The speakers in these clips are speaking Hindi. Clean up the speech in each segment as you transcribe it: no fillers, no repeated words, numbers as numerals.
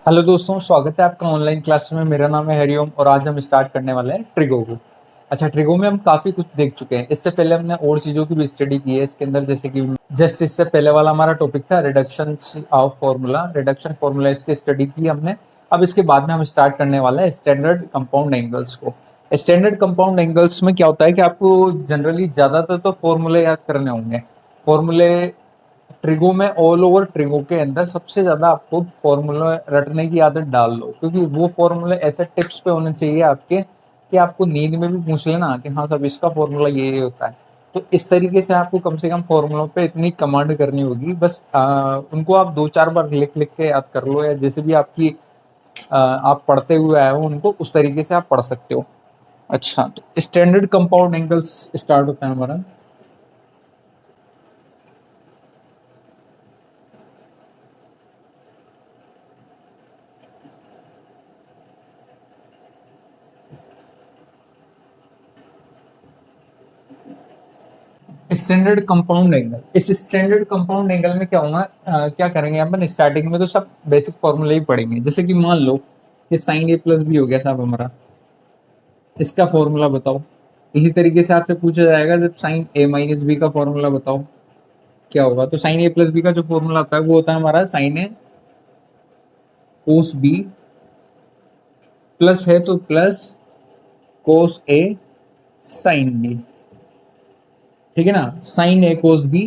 हेलो दोस्तों, स्वागत है आपका ऑनलाइन क्लास में। मेरा नाम है हरिओम और आज हम स्टार्ट करने वाले हैं ट्रिगो को। अच्छा, ट्रिगो में हम काफ़ी कुछ देख चुके हैं। इससे पहले हमने और चीज़ों की भी स्टडी की है इसके अंदर, जैसे कि जस्ट इससे पहले वाला हमारा टॉपिक था reduction of formula. Reduction formula इसकी स्टडी की हमने। अब इसके बाद में हम स्टार्ट करने वाला है स्टैंडर्ड कंपाउंड एंगल्स को। स्टैंडर्ड कंपाउंड एंगल्स में क्या होता है कि आपको जनरली ज़्यादातर तो फॉर्मूले याद करने होंगे। फॉर्मूले ट्रिगो में, ऑल ओवर ट्रिगो के अंदर सबसे ज्यादा आपको फॉर्मूला रटने की आदत डाल लो, क्योंकि वो फॉर्मूले ऐसे टिप्स पे होने चाहिए आपके कि आपको नींद में भी पूछ लेना कि हाँ सब इसका फॉर्मूला ये होता है। तो इस तरीके से आपको कम से कम फॉर्मूलों पे इतनी कमांड करनी होगी। बस उनको आप दो चार बार लिख लिख के याद कर लो, या जैसे भी आपकी आप पढ़ते हुए आए हो उनको उस तरीके से आप पढ़ सकते हो। अच्छा, तो स्टैंडर्ड कंपाउंड एंगल्स स्टार्ट होता है हमारा। स्टैंडर्ड कंपाउंड एंगल, इस स्टैंडर्ड कंपाउंड एंगल में क्या होगा, क्या करेंगे अपन स्टार्टिंग में तो सब बेसिक फॉर्मूला ही पढ़ेंगे। जैसे कि मान लो कि साइन ए प्लस बी हो गया साहब हमारा, इसका फॉर्मूला बताओ। इसी तरीके से आपसे पूछा जाएगा जब साइन ए माइनस बी का फॉर्मूला बताओ, क्या होगा। तो साइन ए प्लस बी का जो फॉर्मूला आता है वो होता है हमारा साइन ए कोस बी, प्लस है तो प्लस कोस ए साइन बी। ठीक है ना, साइन ए कोस बी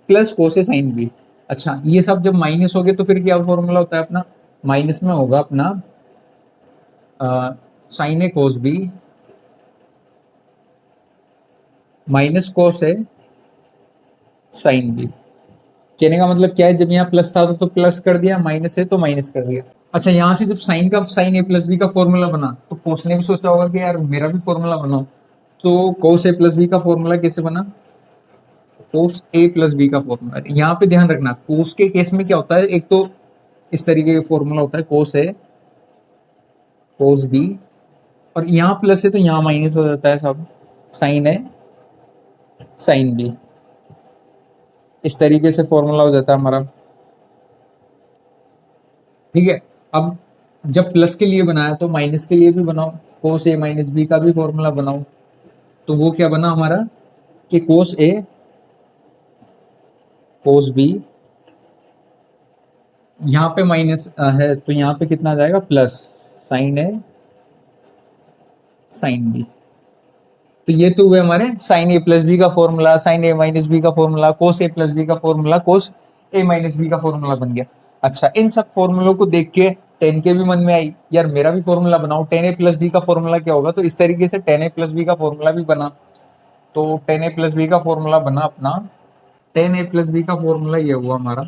प्लस कोस ए साइन बी। अच्छा, ये सब जब माइनस हो गए तो फिर क्या फॉर्मूला होता है अपना। माइनस में होगा अपना साइन ए कोस बी माइनस कोस ए साइन बी। कहने का मतलब क्या है, जब यहाँ प्लस था तो प्लस कर दिया, माइनस है तो माइनस कर दिया। अच्छा, यहाँ से जब साइन ए प्लस बी का फॉर्मूला बना तो कोस ने भी सोचा होगा कि यार मेरा भी फॉर्मूला बनाओ। तो कोस ए प्लस बी का फॉर्मूला कैसे बना, कोस ए प्लस बी का फॉर्मूला। यहाँ पे ध्यान रखना, कोस के केस में क्या होता है, एक तो इस तरीके का फॉर्मूला होता है कोस ए कोस बी, और यहाँ प्लस है तो यहाँ माइनस हो जाता है सब, साइन ए साइन बी। इस तरीके से फॉर्मूला हो जाता है हमारा। ठीक है, अब जब प्लस के लिए बनाया तो माइनस के लिए भी बनाओ, कोस ए माइनस बी का भी फॉर्मूला बनाओ। तो वो क्या बना हमारा कि कोस ए कोस बी, यहाँ पे माइनस है तो यहाँ पे कितना आ जाएगा प्लस साइन ए साइन बी। तो ये तो हुए हमारे साइन ए प्लस बी का फॉर्मूला, साइन ए माइनस बी का फॉर्मूला, कोस ए प्लस बी का फॉर्मूला, कोस ए माइनस बी का फॉर्मूला बन गया। अच्छा, इन सब फॉर्मूलों को देख के टेन के भी मन में आई यार मेरा भी फॉर्मूला बनाओ, टेन ए प्लस बी का फॉर्मूला क्या होगा। तो इस तरीके से टेन ए प्लस बी का फॉर्मूला भी बना। तो टेन ए प्लस बी का फॉर्मूला बना अपना, टेन ए प्लस बी का फॉर्मूला ये हुआ हमारा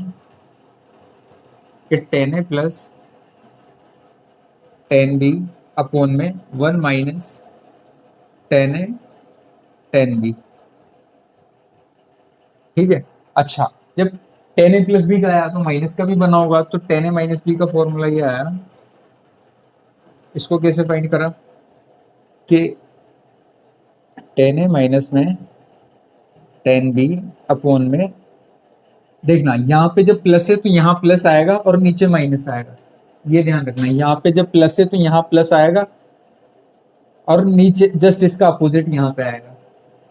कि tan A plus tan B upon में one minus tan A tan B. ठीक है। अच्छा, जब टेन ए प्लस बी का आया तो माइनस का भी बना होगा, तो टेन ए माइनस बी का फॉर्मूला ये आया। इसको कैसे फाइंड करा कि टेन ए माइनस में टेन बी अपॉन में, देखना यहाँ पे जब प्लस है तो यहाँ प्लस आएगा और नीचे माइनस आएगा। ये ध्यान रखना, यहाँ पे जब प्लस है तो यहाँ प्लस आएगा और नीचे जस्ट इसका अपोजिट यहाँ पे आएगा।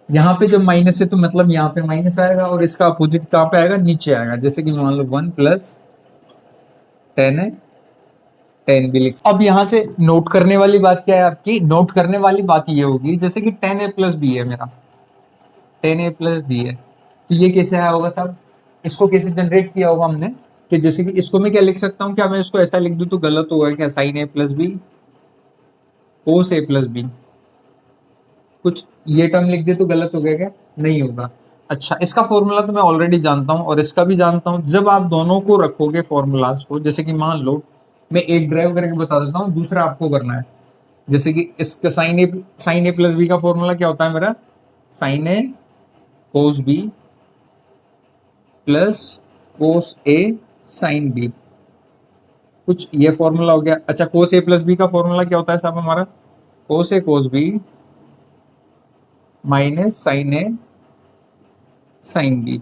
यहाँ पे जब माइनस है तो मतलब यहाँ पे माइनस आएगा और इसका अपोजिट कहाँ पे आएगा, नीचे आएगा। जैसे कि मान लो वन प्लस टेन है टेन बी लिख। अब यहाँ से नोट करने वाली बात क्या है आपकी, नोट करने वाली बात ये होगी जैसे कि टेन ए प्लस बी है मेरा, टेन ए प्लस बी है, तो ये कैसे आया होगा साहब, इसको कैसे जनरेट किया होगा हमने। कि जैसे कि इसको मैं क्या लिख सकता हूँ, क्या मैं इसको ऐसा लिख दूं तो गलत होगा क्या, साइन ए प्लस बी कोस ए प्लस बी, कुछ ये टर्म लिख दे तो गलत हो गया क्या, नहीं होगा। अच्छा, इसका फॉर्मूला तो मैं ऑलरेडी जानता हूँ और इसका भी जानता हूँ। जब आप दोनों को रखोगे फॉर्मूलाज को, जैसे कि मान लो मैं एक ड्राइव करके बता देता हूँ, दूसरा आपको करना है। जैसे कि इसका साइन ए प्लस बी का फॉर्मूला क्या होता है मेरा, साइन ए कोस बी प्लस कोस ए साइन बी। कुछ ये फॉर्मूला हो गया। अच्छा, कोस ए प्लस बी का फॉर्मूला क्या होता है साहब हमारा, कोस ए कोस बी माइनस साइन ए साइन बी।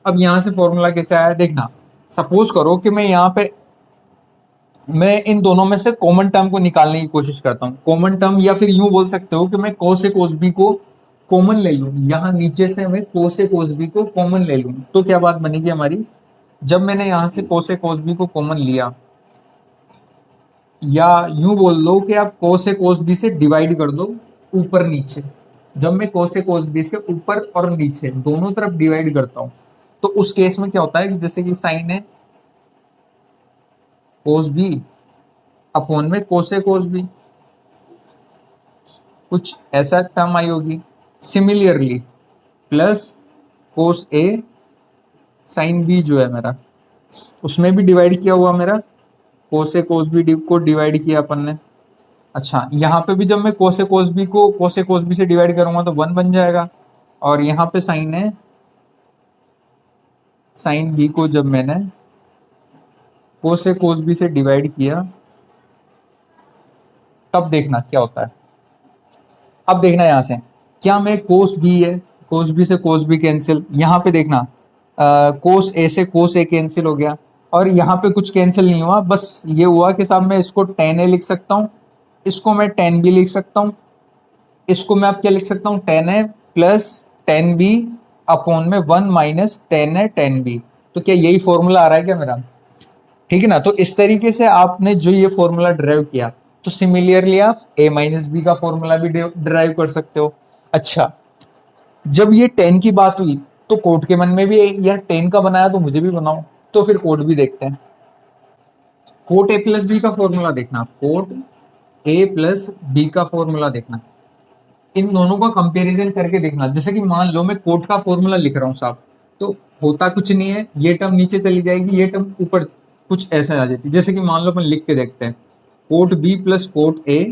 अब यहां से फॉर्मूला कैसे आया देखना। सपोज करो कि मैं यहाँ पे मैं इन दोनों में से कॉमन टर्म को निकालने की कोशिश करता हूँ। कॉमन टर्म, या फिर यूं बोल सकते हो कि मैं cos ए cos b को कॉमन ले लूं, यहाँ नीचे से मैं cos ए cos b को कॉमन ले लूं, तो क्या बात बनेगी हमारी। जब मैंने यहाँ से cos ए cos b को कॉमन लिया, या यूं बोल लो कि आप cos ए cos b से डिवाइड कर दो ऊपर नीचे। जब मैं cos ए cos b से ऊपर और नीचे दोनों तरफ डिवाइड करता हूं, तो उस केस में क्या होता है कि जैसे कि साइन है cos b अपॉन में cos ए cos b, कुछ ऐसा टर्म आई होगी। सिमिलरली प्लस cos ए साइन b जो है मेरा, उसमें भी डिवाइड किया हुआ मेरा, cos ए cos b को डिवाइड किया अपन ने। अच्छा, यहाँ पे भी जब मैं cos ए cos b को cos ए cos b से डिवाइड करूंगा तो 1 बन जाएगा। और यहाँ पे साइन है साइन b को जब मैंने cos ए cos b से डिवाइड किया, तब देखना क्या होता है। अब देखना यहाँ से, क्या मैं cos b है, cos b से cos b कैंसिल, यहाँ पे देखना cos a से cos a कैंसिल हो गया, और यहाँ पे कुछ कैंसिल नहीं हुआ, बस ये हुआ कि साहब मैं इसको tan a लिख सकता हूँ, इसको मैं tan b लिख सकता हूँ, इसको मैं अब क्या लिख सकता हूँ, tan a plus tan b upon में 1 minus tan a tan b। तो क्या यही फॉर्मूला आ रहा है क्या मेरा, ठीक है ना। तो इस तरीके से आपने जो ये फॉर्मूला ड्राइव किया, तो सिमिलरली आप a माइनस बी का फॉर्मूला भी ड्राइव कर सकते हो। अच्छा, जब ये 10 की बात हुई तो कोट के मन में भी यार 10 का बनाया तो मुझे भी बनाओ, तो फिर कोट भी देखते हैं। कोट ए प्लस बी का फॉर्मूला देखना, कोट ए प्लस बी का फॉर्मूला देखना, इन दोनों का कंपैरिजन करके देखना। जैसे कि मान लो मैं कोट का फॉर्मूला लिख रहा हूँ साहब, तो होता कुछ नहीं है, ये टर्म नीचे चली जाएगी, ये टर्म ऊपर, कुछ ऐसा आ जाती है। जैसे कि मान लो अपन लिख के देखते हैं, cot B plus cot A,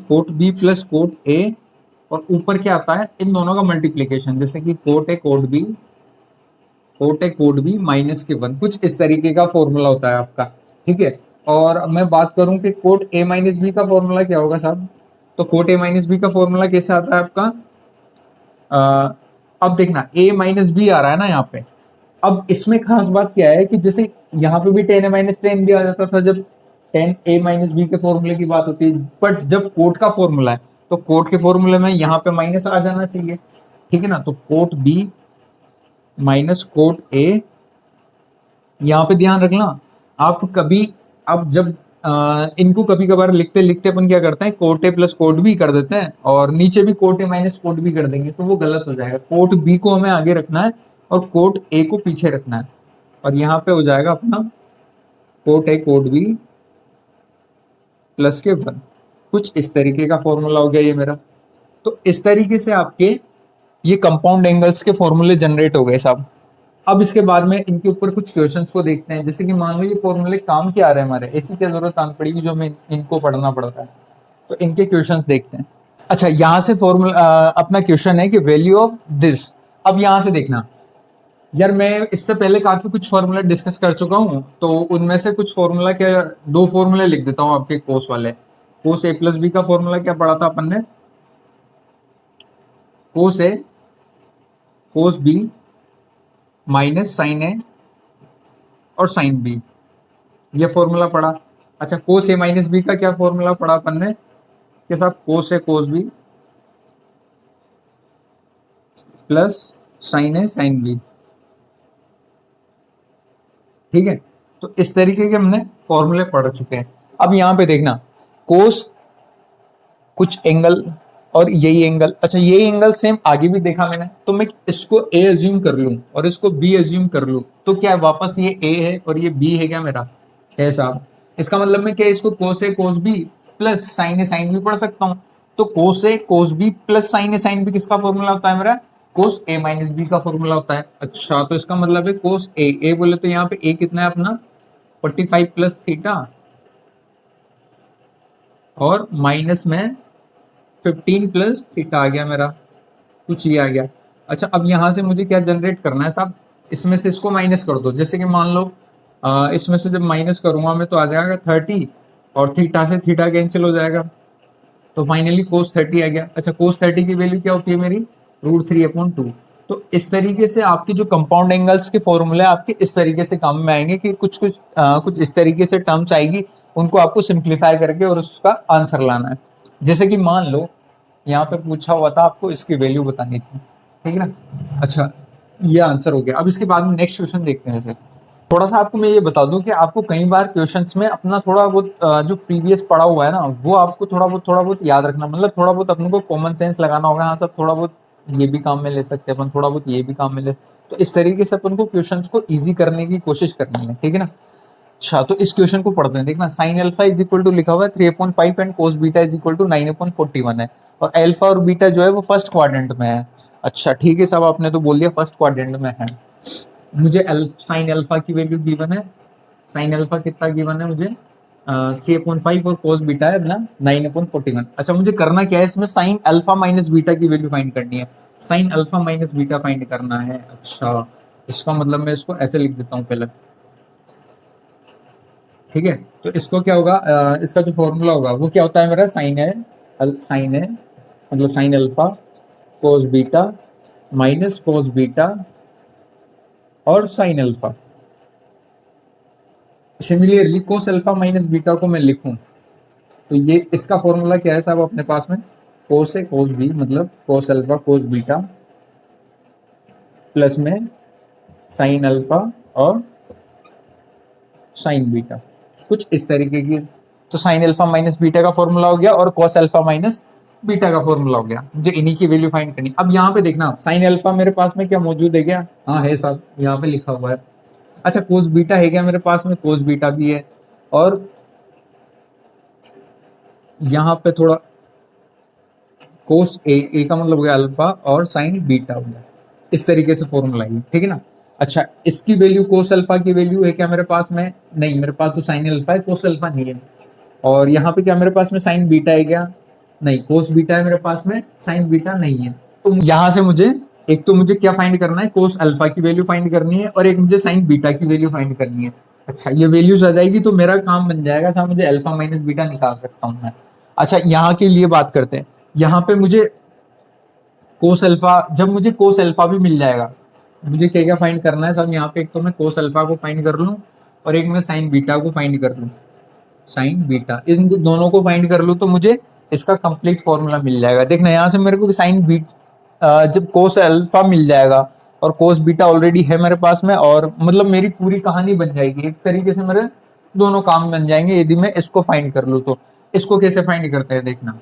cot B plus cot A, और ऊपर क्या आता है, इन दोनों का मल्टीप्लीकेशन, जैसे कि cot A cot B, cot A cot B minus के 1, कुछ इस तरीके का फॉर्मूला होता है आपका, ठीक है। और अब मैं बात करूं कि कोट ए माइनस बी का फॉर्मूला क्या होगा साहब, तो कोट ए माइनस बी का फॉर्मूला कैसे आता है आपका, अब देखना ए माइनस बी आ रहा है ना यहाँ पे। अब इसमें खास बात क्या है कि जैसे यहाँ पे भी टेन ए माइनस टेन भी आ जाता था जब टेन ए माइनस बी के फॉर्मूले की बात होती है, बट जब कोट का फॉर्मूला है तो कोट के फॉर्मूले में यहाँ पे माइनस आ जाना चाहिए, ठीक है ना। तो cot B minus cot A, यहाँ पे ध्यान रखना आप कभी, अब जब इनको कभी कभार लिखते लिखते अपन क्या करते हैं, cot A plus cot B कर देते हैं और नीचे भी cot A minus cot B कर देंगे, तो वो गलत हो जाएगा। कोट बी को हमें आगे रखना है और कोट ए को पीछे रखना है, और यहाँ पे हो जाएगा अपना cot A cot B plus के 1, कुछ इस तरीके का फॉर्मूला हो गया ये मेरा। तो इस तरीके से आपके ये कंपाउंड एंगल्स के फॉर्मूले जनरेट हो गए साहब। अब इसके बाद में इनके ऊपर कुछ क्वेश्चंस को देखते हैं। जैसे कि मान लो ये फॉर्मूले काम क्या आ रहे हैं हमारे, ऐसी क्या जरूरत आन पड़ेगी जो हमें इनको पढ़ना पड़ता है, तो इनके क्वेश्चंस देखते हैं। अच्छा, यहाँ से फॉर्मूला अपना क्वेश्चन है कि वैल्यू ऑफ दिस। अब यहाँ से देखना यार, मैं इससे पहले काफी कुछ फॉर्मूला डिस्कस कर चुका हूँ, तो उनमें से कुछ फॉर्मूला क्या, दो फॉर्मूले लिख देता हूँ आपके कोस वाले। कोस ए प्लस बी का फॉर्मूला क्या पढ़ा था अपन ने, कोस ए कोस बी माइनस साइन ए और साइन बी, ये फॉर्मूला पढ़ा। अच्छा, कोस ए माइनस बी का क्या फॉर्मूला पढ़ा अपन ने के साथ, कोस ए कोस बी प्लस साइन ए साइन बी, ठीक है। तो इस तरीके के हमने फॉर्मूले पढ़ चुके हैं। अब यहाँ पे देखना, कोस कुछ एंगल और यही एंगल, अच्छा यही एंगल सेम आगे भी देखा मैंने, तो मैं इसको ए एज्यूम कर लूं और इसको बी एज्यूम कर लूं, तो क्या है, वापस ये ए है और ये बी है क्या मेरा, है साहब। इसका मतलब मैं क्या, इसको कोस ए कोस बी प्लस साइन ए साइन बी पढ़ सकता हूँ। तो कोस ए कोस बी प्लस साइन ए साइन बी किसका फॉर्मूला होता है मेरा, कोस ए माइनस बी का फॉर्मूला होता है। अच्छा, तो इसका मतलब है कोस ए बोले तो यहाँ पे ए कितना है अपना 45 प्लस थीटा, और माइनस में 15 प्लस थीटा आ गया मेरा, कुछ ये आ गया। अच्छा, अब यहाँ से मुझे क्या जनरेट करना है साहब, इसमें से इसको माइनस कर दो। जैसे कि मान लो इसमें से जब माइनस करूंगा मैं तो आ जाएगा 30, और थीटा से थीटा कैंसिल हो जाएगा, तो फाइनली कोस 30 आ गया। अच्छा, कोस 30 की वैल्यू क्या होती है मेरी, √3/2। तो इस तरीके से आपकी जो कंपाउंड एंगल्स के फॉर्मूले आपके इस तरीके से काम में आएंगे कि कुछ इस तरीके से टर्म्स आएगी, उनको आपको सिंप्लीफाई करके और उसका आंसर लाना है। जैसे कि मान लो यहाँ पे पूछा हुआ था आपको इसकी वैल्यू बतानी थी, ठीक है ना। अच्छा, ये आंसर हो गया। अब इसके बाद में नेक्स्ट क्वेश्चन देखते हैं। जैसे थोड़ा सा आपको मैं ये बता दूं कि आपको कई बार क्वेश्चंस में अपना थोड़ा बहुत जो प्रीवियस पढ़ा हुआ है ना, वो आपको थोड़ा बहुत याद रखना, मतलब थोड़ा बहुत अपने को कॉमन सेंस लगाना होगा। हाँ सब थोड़ा बहुत ये भी काम में ले सकते हैं अपन, थोड़ा बहुत ये भी काम में ले, तो इस तरीके से अपन को क्वेश्चंस को इजी करने की कोशिश करनी है, ठीक है ना। अच्छा, तो इस क्वेश्चन को पढ़ते हैं। देखना, sine alpha is equal to लिखा हुआ है 3/5 and cos beta is equal to 9/41 है, और अल्फा और बीटा जो है वो फर्स्ट क्वाड्रेंट में है। अच्छा ठीक है साहब, आपने तो बोल दिया फर्स्ट क्वाड्रेंट में है। मुझे साइन अल्फा की वैल्यू गिवन है, साइन अल्फा कितना गिवन है मुझे 3/5, और कोस बीटा है अपना 9/41। अच्छा, मुझे करना क्या है इसमें, साइन अल्फा माइनस बीटा की वैल्यू फाइंड करनी है, sine alpha minus beta find करना है। अच्छा, इसका मतलब मैं इसको ऐसे लिख देता हूँ पहले, ठीक है। तो इसको क्या होगा, इसका जो फॉर्मूला होगा वो क्या होता है मेरा, साइन है मतलब sine alpha cos beta minus cos beta और sine alpha. Similarly cos alpha minus beta को मैं लिखूं तो ये इसका फॉर्मूला क्या है साहब अपने पास में, कोस है कोस बी मतलब cos alpha cos beta plus में साइन अल्फा और साइन बीटा, कुछ इस तरीके की। तो साइन अल्फा माइनस बीटा का फॉर्मूला हो गया और cos अल्फा माइनस बीटा का फॉर्मूला हो गया। मुझे इन्हीं की वैल्यू फाइंड करनी। अब यहाँ पे देखना, साइन अल्फा मेरे पास में क्या मौजूद है क्या, हाँ है साहब, यहाँ पे लिखा हुआ है। अच्छा, कोस बीटा है क्या मेरे पास में, कोस बीटा भी है, और यहाँ पे थोड़ा कोस ए का मतलब हो गया अल्फा और साइन बीटा हो गया, इस तरीके से फॉर्मूला है, ठीक है ना। अच्छा, इसकी वैल्यू कोस अल्फा की वैल्यू है क्या मेरे पास में, नहीं, मेरे पास तो साइन अल्फा है, कोस अल्फा नहीं है। और यहाँ पे क्या मेरे पास में साइन बीटा है क्या, नहीं, कोस बीटा है मेरे पास में, साइन बीटा नहीं है। तो यहाँ से मुझे एक तो मुझे क्या फाइंड करना है, कोस अल्फा की वैल्यू फाइंड करनी है, और एक मुझे साइन बीटा की वैल्यू फाइंड करनी है। अच्छा, ये वैल्यूज आ जाएगी तो मेरा काम बन जाएगा साहब, मुझे अल्फा माइनस बीटा निकाल सकता हूँ मैं। अच्छा, यहाँ के लिए बात करते हैं। यहाँ पे मुझे कोस अल्फा, जब मुझे कोस अल्फा भी मिल जाएगा, मुझे क्या क्या फाइंड करना है सर, यहाँ पे एक तो मैं कोस अल्फा को फाइंड कर लूँ और एक मैं साइन बीटा को फाइंड कर लूँ, साइन बीटा, इन दोनों को फाइंड कर लूँ तो मुझे इसका कंप्लीट फॉर्मूला मिल जाएगा। देखना, यहाँ से मेरे को साइन बीट जब कोस अल्फा मिल जाएगा और कोस बीटा ऑलरेडी है मेरे पास में, और मतलब मेरी पूरी कहानी बन जाएगी एक तरीके से, मेरे दोनों काम बन जाएंगे यदि मैं इसको फाइंड कर लूँ तो। इसको कैसे फाइंड करते हैं देखना।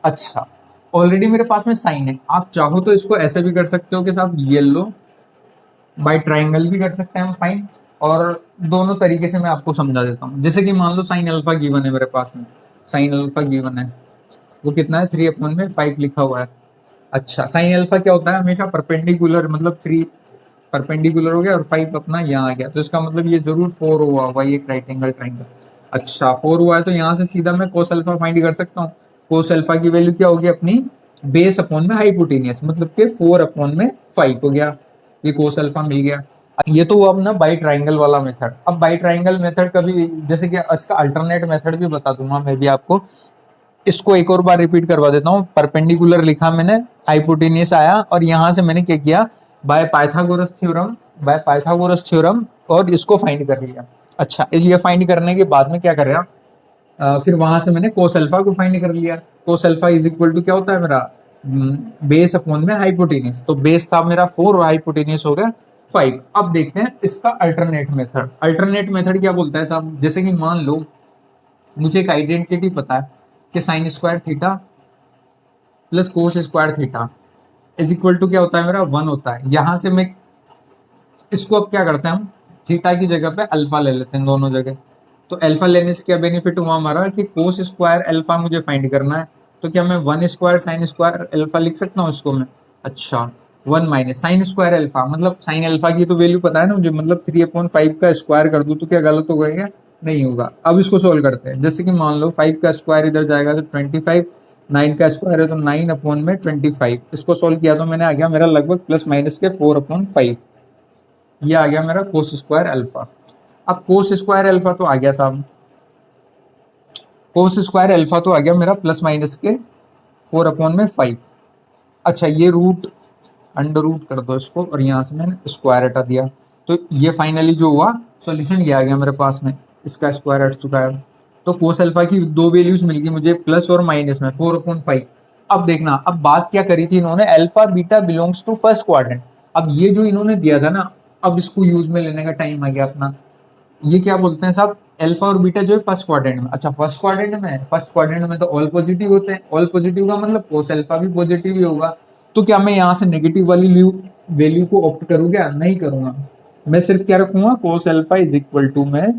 अच्छा, ऑलरेडी मेरे पास में साइन है, आप चाहो तो इसको ऐसे भी कर सकते हो कि साहब येलो बाय ट्राइंगल भी कर सकते हैं हम फाइंड, और दोनों तरीके से मैं आपको समझा देता हूँ। जैसे कि मान लो साइन अल्फा गिवन है मेरे पास में, साइन अल्फा गिवन है, वो कितना है 3/5 लिखा हुआ है। अच्छा, साइन अल्फा क्या होता है, हमेशा परपेंडिकुलर, मतलब 3 परपेंडिकुलर हो गया और 5 अपना यहाँ आ गया, तो इसका मतलब ये जरूर 4 हुआ होगा, ये एक राइट एंगल ट्राइंगल। अच्छा, 4 हुआ है तो यहाँ से सीधा मैं कोस अल्फा फाइंड कर सकता हूँ। कोस अल्फा की वैल्यू क्या होगी अपनी, बेस अपॉन में हाइपोटेनियस, मतलब कि 4/5 हो गया, ये कोस अल्फा मिल गया। ये तो हुआ अपना बाई ट्राइंगल वाला मेथड। अब बाई ट्राइंगल मेथड का भी, जैसे कि इसका अल्टरनेट मेथड भी बता दूंगा मैं भी आपको, इसको एक और बार रिपीट करवा देता हूँ। परपेंडिकुलर लिखा मैंने, हाइपोटेनियस आया, और यहाँ से मैंने क्या किया, by Pythagoras theorem, by Pythagoras theorem, और इसको फाइंड कर लिया। अच्छा, ये फाइंड करने के बाद में क्या करेगा, फिर वहां से मैंने कोस अल्फा को फाइंड कर लिया। Cos alpha is equal to क्या होता है मेरा, बेस अपॉन में हाइपोटेनियस, तो बेस था मेरा 4 और हाइपोटेनियस हो गया 5। अब देखते हैं इसका अल्टरनेट मेथड। अल्टरनेट मेथड क्या बोलता है साहब, जैसे कि मान लो मुझे एक आइडेंटिटी पता है कि sine square theta plus cos square theta is equal to क्या होता है मेरा 1 होता है। यहां से मैं इसको अब क्या करते हैं, हम थीटा की जगह पे अल्फा ले लेते हैं दोनों जगह। तो अल्फा लेने से क्या बेनिफिट हुआ हमारा कि कोस स्क्वायर अल्फा मुझे फाइंड करना है, तो क्या मैं 1 स्क्वायर साइन स्क्वायर अल्फा लिख सकता हूँ इसको मैं। अच्छा, 1 माइनस साइन स्क्वायर अल्फा, मतलब साइन अल्फा की तो वैल्यू पता है ना मुझे, मतलब 3/5 का स्क्वायर कर दूं तो क्या गलत होगा क्या, नहीं होगा। अब इसको सोल्व करते हैं। जैसे कि मान लो 5 का स्क्वायर इधर जाएगा तो 25, 9 का स्क्वायर है तो 9/25, इसको सोल्व किया तो मैंने आ गया मेरा लगभग प्लस माइनस के 4/5, ये आ गया मेरा कोस स्क्वायर अल्फा। अब कोस स्क्वायर अल्फा तो आ गया साहब, कोस स्क्वायर अल्फा तो आ गया मेरा प्लस माइनस के 4/5। अच्छा ये रूट अंडर रूट कर दो इसको, और यहाँ से मैंने स्क्वायर हटा दिया, तो ये फाइनली जो हुआ सॉल्यूशन ये आ गया मेरे पास में, इसका स्क्वायर हट चुका है। तो कोस अल्फा की दो वैल्यूज मिल गई मुझे, प्लस और माइनस में 4/5। अब देखना, अब बात क्या करी थी इन्होंने, alpha beta belongs to first quadrant. अब ये जो इन्होंने दिया था ना, अब इसको यूज में लेने का टाइम आ गया अपना। ये क्या बोलते हैं साहब, अल्फा और बीटा जो है फर्स्ट क्वाड्रेंट में। अच्छा फर्स्ट क्वाड्रेंट में है, फर्स्ट क्वाड्रेंट में तो ऑल पॉजिटिव होते हैं, ऑल पॉजिटिव का मतलब कोस अल्फा भी पॉजिटिव ही होगा। तो क्या मैं यहाँ से नेगेटिव वाली वैल्यू को ऑप्ट करूँ क्या? नहीं करूंगा, मैं सिर्फ क्या रखूंगा, cos alpha is equal to मैं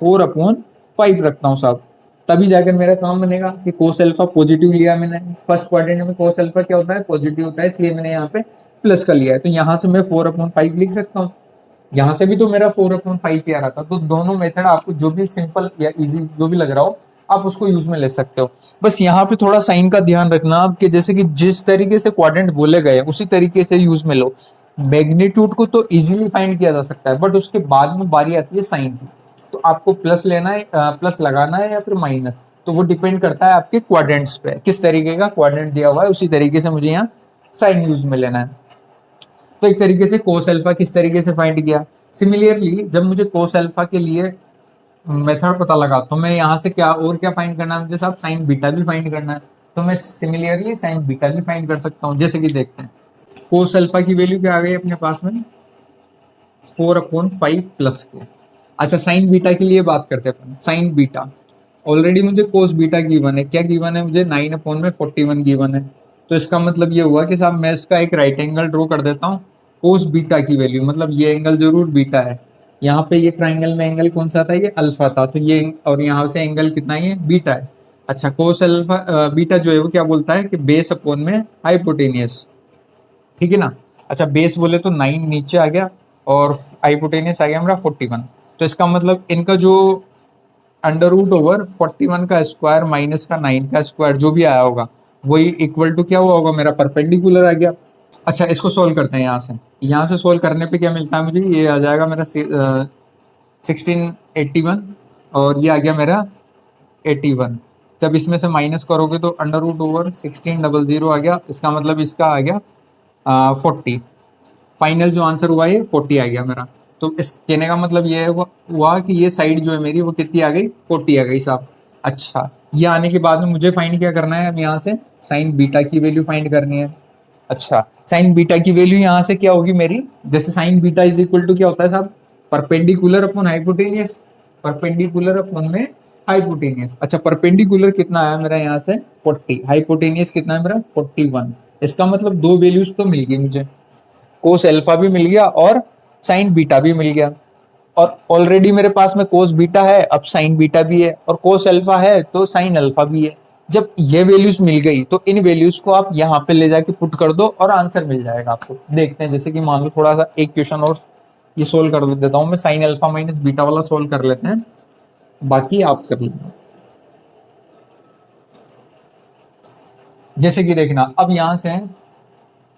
4/5 रखता हूँ साहब। तभी जाकर मेरा काम बनेगा कि कोस अल्फा पॉजिटिव लिया मैंने, फर्स्ट क्वाड्रेंट में कोस अल्फा क्या होता है, पॉजिटिव होता है, इसलिए मैंने यहाँ पे प्लस कर लिया है। तो यहाँ से मैं 4/5 लिख सकता हूँ, यहाँ से भी तो मेरा 4/5 ही आ रहा था। तो दोनों मेथड आपको जो भी सिंपल या इजी जो भी लग रहा हो, आप उसको यूज में ले सकते हो। बस यहाँ पे थोड़ा साइन का ध्यान रखना कि जैसे कि जिस तरीके से क्वाड्रेंट बोले गए उसी तरीके से यूज में लो। मैग्नीट्यूड को तो इजीली फाइंड किया जा सकता है, बट उसके बाद में बारी आती है साइन की। तो आपको प्लस लेना है, प्लस लगाना है या फिर माइनस, तो वो डिपेंड करता है आपके क्वाड्रेंट्स पे, किस तरीके का क्वाड्रेंट दिया हुआ है उसी तरीके से मुझे यहाँ साइन यूज में लेना है। तो एक तरीके से कोस अल्फा किस तरीके से फाइंड किया। सिमिलरली जब मुझे कोस अल्फा के लिए मेथड पता लगा, तो मैं यहाँ से क्या और क्या फाइंड करना है मुझे साहब, साइन बीटा भी फाइंड करना है। तो मैं सिमिलरली साइन बीटा भी फाइंड कर सकता हूँ। जैसे कि देखते हैं, कोस अल्फा की वैल्यू क्या आ गई अपने पास में, 4/5 प्लस के। अच्छा साइन बीटा के लिए बात करते हैं। साइन बीटा ऑलरेडी मुझे कोस बीटा गिवन है, क्या गिवन है मुझे, 9/41 गिवन है। तो इसका मतलब ये हुआ कि साहब मैं इसका एक राइट एंगल ड्रॉ कर देता हूँ, कोस बीटा की वैल्यू, मतलब ये एंगल जरूर बीटा है। यहाँ पे ये ट्राइंगल में एंगल कौन सा था, ये अल्फा था, तो ये और यहाँ से एंगल कितना है, ये बीटा है। अच्छा कोस अल्फा बीटा जो है वो क्या बोलता है कि बेस अपॉन में हाइपोटेनियस, ठीक है ना। अच्छा बेस बोले तो 9 नीचे आ गया, और हाइपोटेनियस आ गया मेरा 41। तो इसका मतलब इनका जो अंडर रूट ओवर 41 का स्क्वायर माइनस का 9 का स्क्वायर जो भी आया होगा, वही इक्वल टू क्या हुआ होगा, मेरा परपेंडिकुलर आ गया। अच्छा इसको सोल्व करते हैं यहाँ से, यहाँ से सोल्व करने पे क्या मिलता है मुझे, ये आ जाएगा मेरा 1681, और ये आ गया मेरा 81। जब इसमें से माइनस करोगे तो अंडर रूट ओवर 1600 आ गया, इसका मतलब इसका आ गया 40। फाइनल जो आंसर हुआ ये 40 आ गया मेरा। तो इस कहने का मतलब ये हुआ कि ये साइड जो है मेरी वो कितनी आ गई, 40 आ गई साहब। अच्छा ये आने के बाद में मुझे फाइंड क्या करना है, अब यहाँ से साइन बीटा की वैल्यू फाइंड करनी है। अच्छा साइन बीटा की वैल्यू यहाँ से क्या होगी मेरी, जैसे sine beta is equal to क्या होता है साहब, perpendicular upon hypotenuse, perpendicular upon में हाइपोटेनियस। अच्छा परपेंडिकुलर कितना आया मेरा यहाँ से 40, हाइपोटेनियस कितना है मेरा 41। इसका मतलब दो वैल्यूज तो मिल गई मुझे, कोस अल्फा भी मिल गया और साइन बीटा भी मिल गया। और ऑलरेडी मेरे पास में कोस बीटा है, अब साइन बीटा भी है, और कोस अल्फा है तो साइन अल्फा भी है। जब ये वैल्यूज मिल गई तो इन वैल्यूज को आप यहाँ पे ले जाके पुट कर दो और आंसर मिल जाएगा आपको। देखते हैं, जैसे कि मान लो थोड़ा सा एक क्वेश्चन और ये सोल्व कर देता हूँ मैं, साइन अल्फा माइनस बीटा वाला सोल्व कर लेते हैं, बाकी आप कर लीजिए। जैसे कि देखना, अब यहाँ से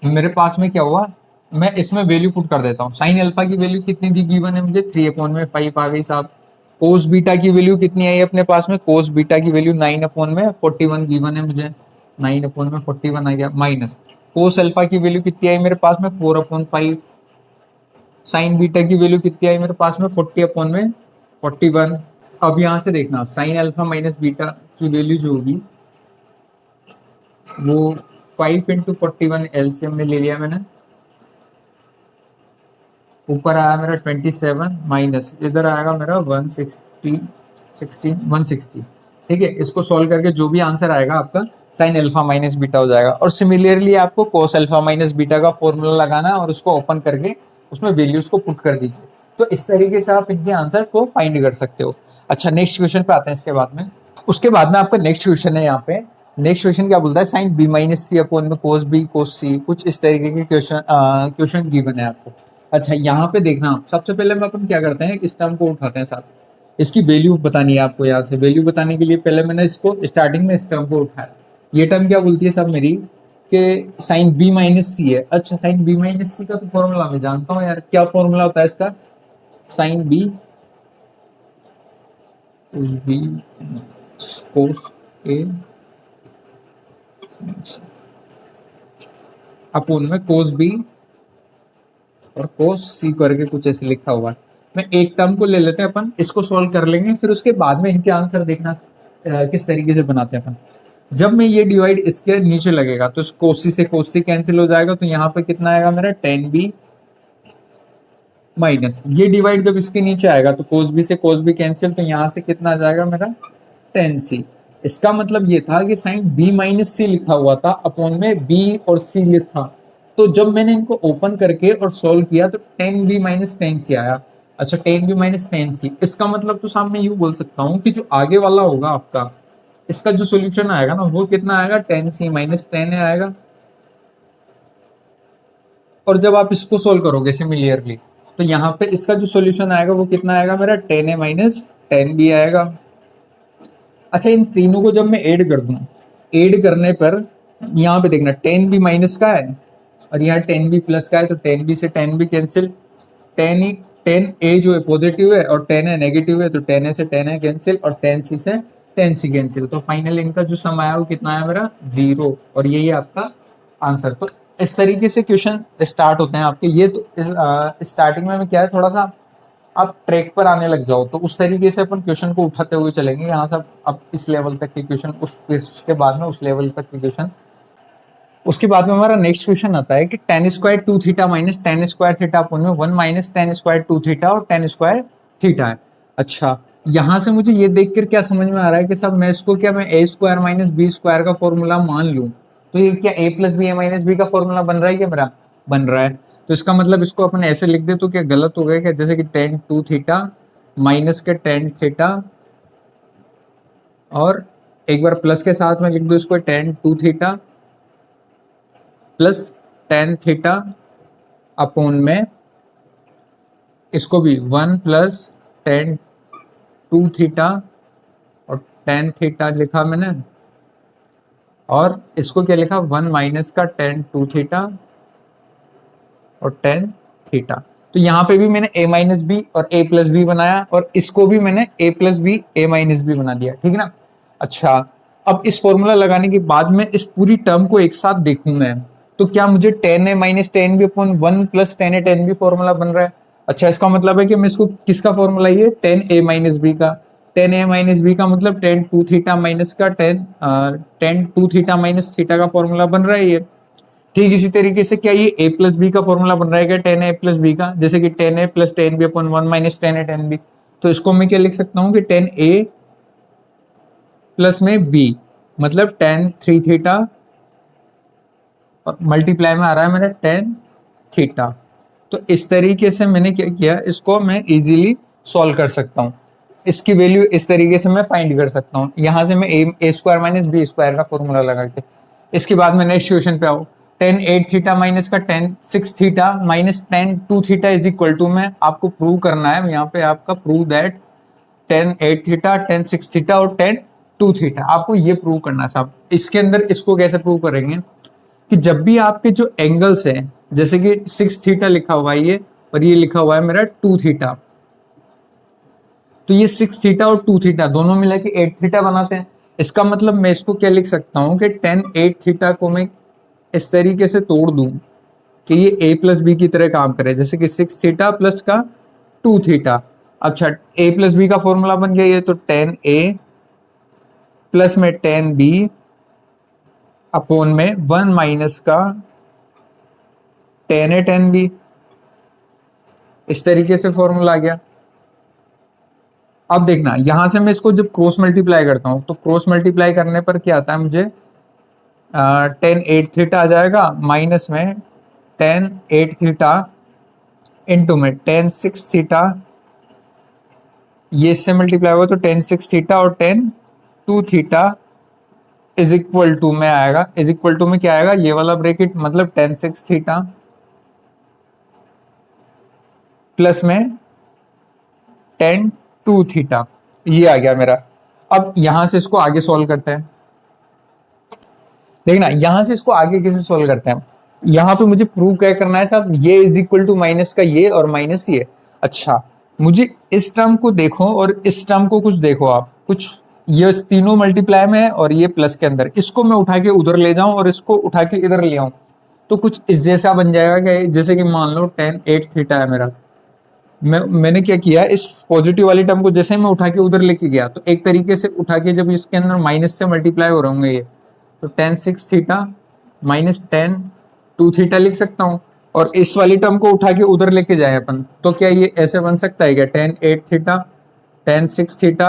मेरे पास में क्या हुआ, मैं इसमें वैल्यू पुट कर देता हूँ। साइन अल्फा की वैल्यू कितनी दी गिवन है मुझे, 3/5 आ गई साहब। कोस बीटा की वैल्यू कितनी आई अपने पास में, कोस बीटा की वैल्यू 9/41 गिवन है मुझे, 9/41 आ गया, माइनस कोस अल्फा की वैल्यू कितनी आई मेरे पास में 4/5। साइन बीटा की वैल्यू कितनी आई मेरे पास में 40/41। अब यहाँ से देखना, साइन अल्फा माइनस बीटा की वैल्यू जो होगी वो 5/41 एलसीएम में ले लिया मैंने, ऊपर आया मेरा 27 माइनस इधर आएगा मेरा 160। ठीक है, इसको सॉल्व करके जो भी आंसर आएगा आपका साइन अल्फा माइनस बीटा हो जाएगा। और सिमिलरली आपको कोस अल्फा माइनस बीटा का फॉर्मूला लगाना है और उसको ओपन करके उसमें वैल्यूज को पुट कर दीजिए। तो इस तरीके से आप इनके आंसर्स को फाइंड कर सकते हो। अच्छा नेक्स्ट क्वेश्चन पे आते हैं इसके बाद में। उसके बाद में आपका नेक्स्ट क्वेश्चन है, यहाँ पे नेक्स्ट क्वेश्चन क्या बोलता है, साइन बी माइनस सी अपॉन में कोस बी कोस सी, कुछ इस तरीके के क्वेश्चन गिवन है आपको। अच्छा यहाँ पे देखना, सबसे पहले हम अपन क्या करते हैं, इस टर्म को उठाते हैं साथ, इसकी वैल्यू बतानी है आपको। यहाँ से वैल्यू बताने के लिए पहले मैंने इसको स्टार्टिंग में इस टर्म को उठाया। ये टर्म क्या बोलती है सब मेरी, कि साइन बी माइनस सी है। अच्छा साइन बी माइनस सी का तो फॉर्मूला मैं जानता हूँ यार, क्या फॉर्मूला होता है इसका, साइन बी बी कोस ए। अपोन में कोस बी और कोस सी करके कुछ ऐसे लिखा हुआ है। मैं एक टर्म को ले लेते हैं अपन, इसको सॉल्व कर लेंगे, फिर उसके बाद में इनके आंसर देखना किस तरीके से बनाते हैं अपन। जब मैं ये डिवाइड इसके नीचे लगेगा तो कोसी से कोसी कैंसिल हो जाएगा, तो यहाँ पे कितना आएगा मेरा 10b माइनस, ये डिवाइड जब इसके नीचे आएगा तो कोस बी से कोस बी कैंसिल, तो यहाँ से कितना आ जाएगा मेरा 10c। इसका मतलब ये था कि साइन b माइनस सी लिखा हुआ था, अपॉन में b और c लिखा, तो जब मैंने इनको ओपन करके और सॉल्व किया तो 10b माइनस 10c आया। अच्छा 10b माइनस 10c, इसका मतलब तो साहब मैं यूं बोल सकता हूँ कि जो आगे वाला होगा आपका, इसका जो सॉल्यूशन आएगा ना वो कितना आएगा 10c माइनस 10 आएगा। और जब आप इसको सोल्व करोगे सिमिलरली तो यहाँ पे इसका जो सॉल्यूशन आएगा वो कितना आएगा मेरा 10a माइनस 10b आएगा। अच्छा इन तीनों को जब मैं ऐड कर दूं, ऐड करने पर यहाँ पे देखना 10b माइनस का है और यहाँ 10b प्लस का है, तो 10b से 10b कैंसिल, 10a जो है पॉजिटिव है और 10a नेगेटिव है, तो 10a से 10a कैंसिल और 10c से 10c कैंसिल, तो फाइनल इनका जो सम आया वो कितना आया मेरा 0, और यही आपका आंसर। तो इस तरीके से क्वेश्चन स्टार्ट होते हैं आपके। ये तो स्टार्टिंग में क्या है, थोड़ा सा आप ट्रैक पर आने लग जाओ तो उस तरीके से अपन क्वेश्चन को उठाते हुए चलेंगे। यहाँ से अब इस लेवल तक के क्वेश्चन, उसके बाद में उस लेवल तक के क्वेश्चन। उसके बाद में हमारा नेक्स्ट क्वेश्चन आता है कि tan square two theta minus tan square theta अपन में 1 minus tan square two theta और टेन स्क्वायर थीटा है। अच्छा यहाँ से मुझे ये देखकर क्या समझ में आ रहा है कि साहब मैं इसको क्या मैं A square minus B square का फॉर्मूला मान लूँ, तो ये क्या ए plus B A minus B का फॉर्मूला बन रहा है क्या मेरा, बन रहा है। तो इसका मतलब इसको अपन ऐसे लिख दे तो क्या गलत हो गया क्या, जैसे कि टेन टू थीटा माइनस के टेन थीटा, और एक बार प्लस के साथ में लिख दो इसको tan two theta plus tan theta upon में इसको भी 1 प्लस टेन टू थीटा और टेन थीटा लिखा मैंने, और इसको क्या लिखा 1 माइनस का टेन टू थीटा और टेन थीटा। तो यहाँ पे भी मैंने a माइनस बी और a प्लस बी बनाया, और इसको भी मैंने a plus B A minus B बना दिया, ठीक है ना। अच्छा अब इस फॉर्मूला लगाने के बाद में इस पूरी टर्म को एक साथ देखूं मैं, तो क्या मुझे tan A minus tan B upon 1 plus tan A tan B formula बन रहा है। अच्छा इसका मतलब है कि मैं इसको किसका फॉर्मूला, ये टेन ए माइनस बी का, टेन ए माइनस बी का मतलब टेन टू थीटा माइनस का tan two theta minus theta का फॉर्मूला बन रहा है ये। ठीक इसी तरीके से क्या ये ए प्लस बी का फॉर्मूला बन रहा है क्या टेन ए प्लस बी का, जैसे कि tan A plus tan B upon 1 minus tan A tan B. तो इसको मैं क्या लिख सकता हूँ कि टेन ए प्लस में बी मतलब टेन थ्री थीटा और मल्टीप्लाई में आ रहा है मेरा टेन थीटा। तो इस तरीके से मैंने क्या किया, इसको मैं इजीली सॉल्व कर सकता हूँ, इसकी वैल्यू इस तरीके से मैं फाइंड कर सकता हूँ। यहाँ से मैं A square minus B square का फॉर्मूला लगा के। इसके बाद मैं नेक्स्ट क्वेश्चन पे आओ, टेन एट थीटा माइनस का tan six theta minus tan two theta is equal to, में आपको प्रूव करना है यहाँ पे आपका prove that tan eight theta tan six theta और टेन टू थीटा, आपको ये प्रूव करना है साहब। इसके अंदर इसको कैसे प्रूव करेंगे कि जब भी आपके जो एंगल्स हैं, जैसे कि सिक्स थीटा लिखा हुआ है ये, और ये लिखा हुआ है मेरा टू थीटा, तो ये सिक्स थीटा और टू थीटा दोनों मिला के एट थीटा बनाते हैं। इसका मतलब मैं इसको क्या लिख सकता हूँ कि टेन एट थीटा को मैं इस तरीके से तोड़ दूं कि ये ए प्लस बी की तरह काम करे, जैसे कि सिक्स थीटा प्लस का टू थीटा। अच्छा ए प्लस बी का फॉर्मूला बन गया ये, तो टेन ए प्लस में टेन बी अपोन में 1 माइनस का टेन ए टेन बी, इस तरीके से फॉर्मूला आ गया। अब देखना यहां से मैं इसको जब क्रॉस मल्टीप्लाई करता हूं तो क्रॉस मल्टीप्लाई करने पर क्या आता है, मुझे टेन एट थीटा आ जाएगा माइनस में टेन एट थीटा इंटू में टेन सिक्स थीटा, ये इससे मल्टीप्लाई हुआ तो टेन सिक्स थीटा और tan two theta is equal to में आएगा, इज इक्वल टू में क्या आएगा ये वाला ब्रैकेट, मतलब टेन सिक्स थीटा प्लस में टेन टू थीटा, ये आ गया मेरा। अब यहां से इसको आगे सॉल्व करते हैं। देखना यहां से इसको आगे कैसे सॉल्व करते हैं, यहाँ पे मुझे प्रूव क्या करना है साहब, ये इज इक्वल टू माइनस का ये और माइनस ये। अच्छा मुझे इस टर्म को देखो और इस टर्म को कुछ देखो, आप कुछ ये तीनों मल्टीप्लाई में है और ये प्लस के अंदर, इसको मैं उठा के उधर ले जाऊं और इसको उठा के इधर ले आऊं, तो कुछ इस जैसा बन जाएगा कि जैसे कि मान लो tan 8 थीटा है मेरा, मैंने क्या किया, इस पॉजिटिव वाली टर्म को जैसे मैं उठा के उधर लेके गया, तो एक तरीके से उठा के जब इसके अंदर माइनस से मल्टीप्लाई हो रहे होंगे ये, तो tan 6 theta minus tan 2 theta लिख सकता हूँ। और इस वाली टर्म को उठा के उधर लेके जाए अपन, तो क्या ये ऐसे बन सकता है क्या, tan 8 थीटा tan 6 थीटा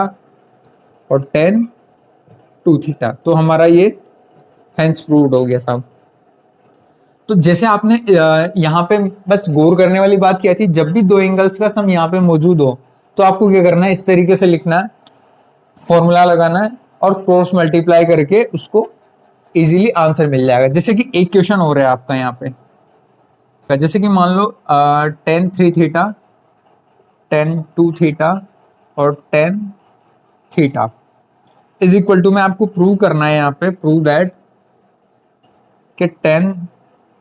और tan 2 थीटा। तो हमारा ये हेंस प्रूव्ड हो गया साहब। तो जैसे आपने यहाँ पे बस गौर करने वाली बात क्या थी, जब भी दो एंगल्स का सम यहाँ पे मौजूद हो तो आपको क्या करना है, इस तरीके से लिखना है, फॉर्मूला लगाना है और क्रॉस मल्टीप्लाई करके उसको इजीली आंसर मिल जाएगा। जैसे कि एक क्वेश्चन हो रहा है आपका यहाँ पे, जैसे कि मान लो tan 3 थीटा tan 2 थीटा और tan थीटा इज इक्वल टू में आपको प्रूव करना है यहाँ पे, प्रूव दैट कि tan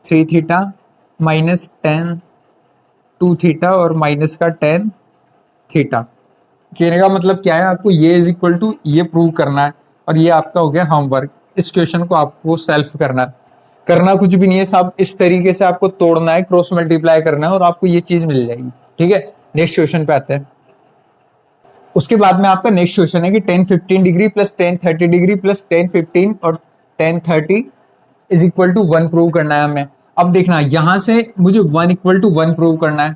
3 थीटा माइनस tan 2 थीटा और माइनस का tan थीटा। कहने का मतलब क्या है, आपको ये इज इक्वल टू ये प्रूव करना है और ये आपका हो गया होमवर्क। इस क्वेश्चन को आपको सेल्फ करना है, करना कुछ भी नहीं है साहब, इस तरीके से आपको तोड़ना है, क्रॉस मल्टीप्लाई करना है और आपको ये चीज मिल जाएगी। ठीक है, नेक्स्ट क्वेश्चन पे आते हैं। उसके बाद में आपका नेक्स्ट क्वेश्चन है कि tan 15 degree plus tan 30 degree plus tan 15 और tan 30 is equal to 1 prove करना है हमें। अब देखना, यहां से मुझे 1 इक्वल टू 1 प्रूव करना है,